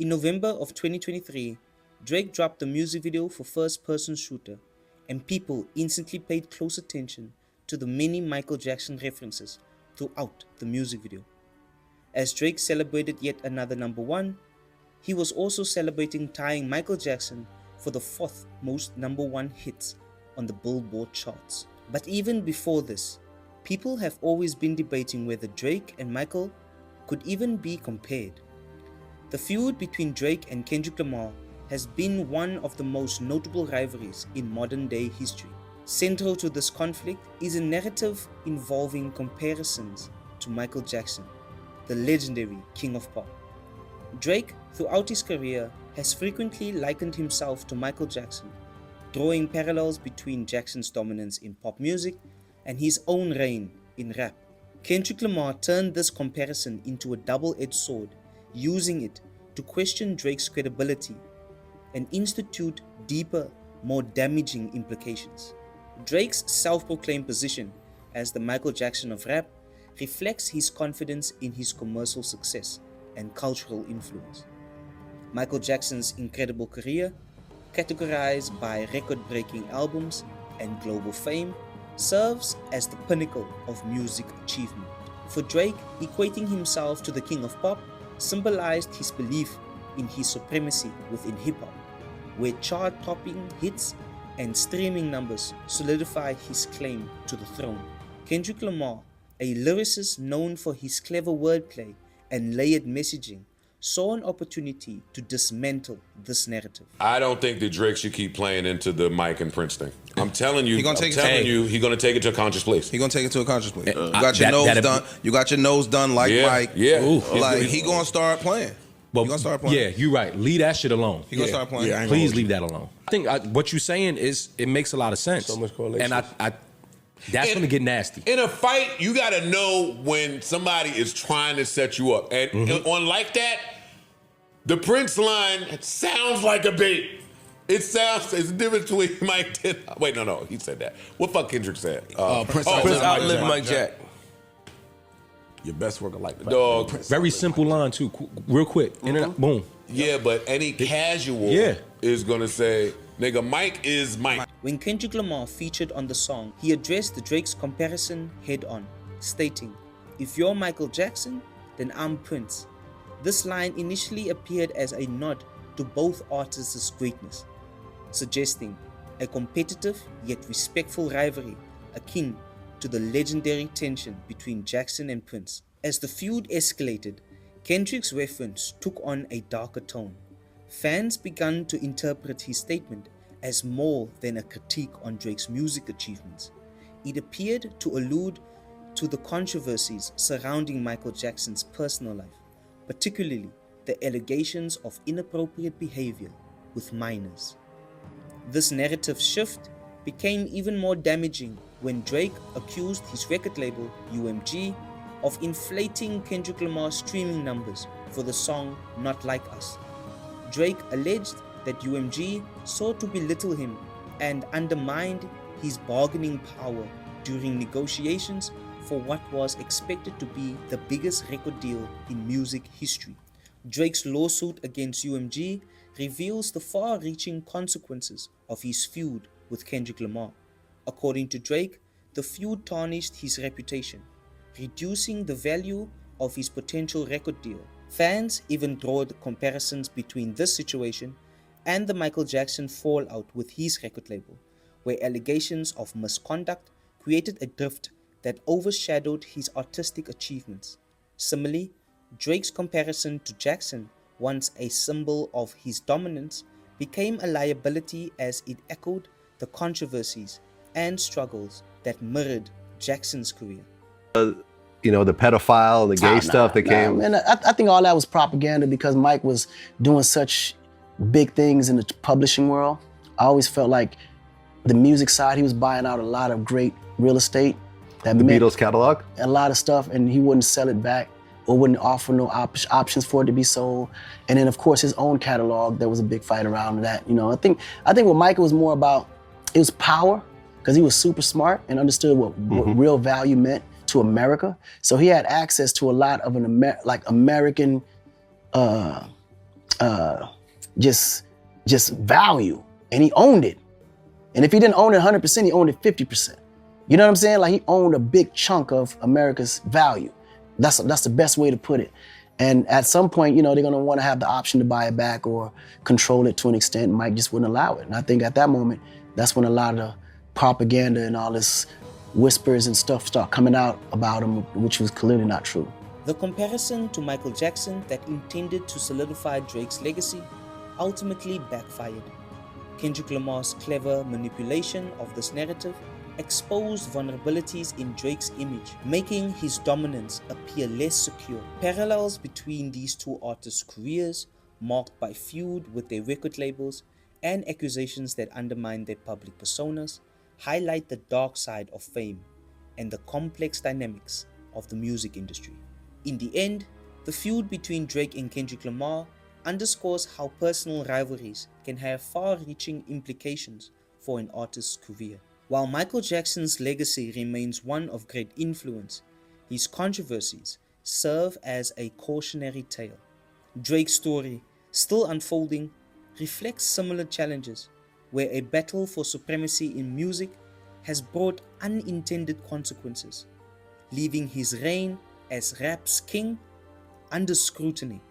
In November of 2023, Drake dropped the music video for First Person Shooter, and people instantly paid close attention to the many Michael Jackson references throughout the music video. As Drake celebrated yet another number one, he was also celebrating tying Michael Jackson for the 4th most number one hits on the Billboard charts. But even before this, people have always been debating whether Drake and Michael could even be compared. The feud between Drake and Kendrick Lamar has been one of the most notable rivalries in modern day history. Central to this conflict is a narrative involving comparisons to Michael Jackson, the legendary King of Pop. Drake, throughout his career, has frequently likened himself to Michael Jackson, drawing parallels between Jackson's dominance in pop music and his own reign in rap. Kendrick Lamar turned this comparison into a double-edged sword, using it to question Drake's credibility and institute deeper, more damaging implications. Drake's self-proclaimed position as the Michael Jackson of rap reflects his confidence in his commercial success and cultural influence. Michael Jackson's incredible career, categorized by record-breaking albums and global fame, serves as the pinnacle of music achievement. For Drake, equating himself to the King of Pop symbolized his belief in his supremacy within hip-hop, where chart-topping hits and streaming numbers solidify his claim to the throne. Kendrick Lamar, a lyricist known for his clever wordplay and layered messaging, saw an opportunity to dismantle this narrative. I don't think that Drake should keep playing into the Mike and Prince thing. I'm telling you, he's gonna take it to a conscious place. He's gonna take it to a conscious place. You got your nose done. You got your nose done like Mike. Yeah. Like he gonna start playing. Well, he gonna start playing. Yeah, you're right. Leave that shit alone. He gonna start playing. Yeah, please leave that alone. I think what you're saying is it makes a lot of sense. So much correlation. And that's gonna get nasty. In a fight, you gotta know when somebody is trying to set you up. And on like that, the Prince line sounds like a bait. It's the difference between Mike did. Wait, no, he said that. What fuck Kendrick said? Prince outlived Mike Jack. Your best work alike. Dog. Very simple line too. Real quick. Boom. Yeah, but any casual is gonna say, nigga, Mike is Mike. When Kendrick Lamar featured on the song, he addressed Drake's comparison head-on, stating, "If you're Michael Jackson, then I'm Prince." This line initially appeared as a nod to both artists' greatness, suggesting a competitive yet respectful rivalry akin to the legendary tension between Jackson and Prince. As the feud escalated, Kendrick's reference took on a darker tone. Fans began to interpret his statement as more than a critique on Drake's music achievements. It appeared to allude to the controversies surrounding Michael Jackson's personal life, particularly the allegations of inappropriate behavior with minors. This narrative shift became even more damaging when Drake accused his record label, UMG, of inflating Kendrick Lamar's streaming numbers for the song Not Like Us. Drake alleged that UMG sought to belittle him and undermined his bargaining power during negotiations for what was expected to be the biggest record deal in music history. Drake's lawsuit against UMG reveals the far-reaching consequences of his feud with Kendrick Lamar. According to Drake, the feud tarnished his reputation, reducing the value of his potential record deal. Fans even draw comparisons between this situation and the Michael Jackson fallout with his record label, where allegations of misconduct created a drift that overshadowed his artistic achievements. Similarly, Drake's comparison to Jackson, once a symbol of his dominance, became a liability as it echoed the controversies and struggles that mirrored Jackson's career. You know, the pedophile, the gay stuff that came. And I think all that was propaganda because Mike was doing such big things in the publishing world. I always felt like the music side, he was buying out a lot of great real estate. The Beatles catalog? A lot of stuff, and he wouldn't sell it back or wouldn't offer no options for it to be sold. And then, of course, his own catalog, there was a big fight around that. You know, I think what Michael was more about, it was power, because he was super smart and understood what real value meant to America. So he had access to a lot of American just value, and he owned it. And if he didn't own it 100%, he owned it 50%. You know what I'm saying? Like, he owned a big chunk of America's value. That's the best way to put it. And at some point, you know, they're gonna want to have the option to buy it back or control it to an extent. Mike just wouldn't allow it. And I think at that moment, that's when a lot of the propaganda and all this whispers and stuff start coming out about him, which was clearly not true. The comparison to Michael Jackson that intended to solidify Drake's legacy ultimately backfired. Kendrick Lamar's clever manipulation of this narrative exposed vulnerabilities in Drake's image, making his dominance appear less secure. Parallels between these two artists' careers, marked by feud with their record labels and accusations that undermine their public personas, highlight the dark side of fame and the complex dynamics of the music industry. In the end, the feud between Drake and Kendrick Lamar underscores how personal rivalries can have far-reaching implications for an artist's career. While Michael Jackson's legacy remains one of great influence, his controversies serve as a cautionary tale. Drake's story, still unfolding, reflects similar challenges, where a battle for supremacy in music has brought unintended consequences, leaving his reign as rap's king under scrutiny.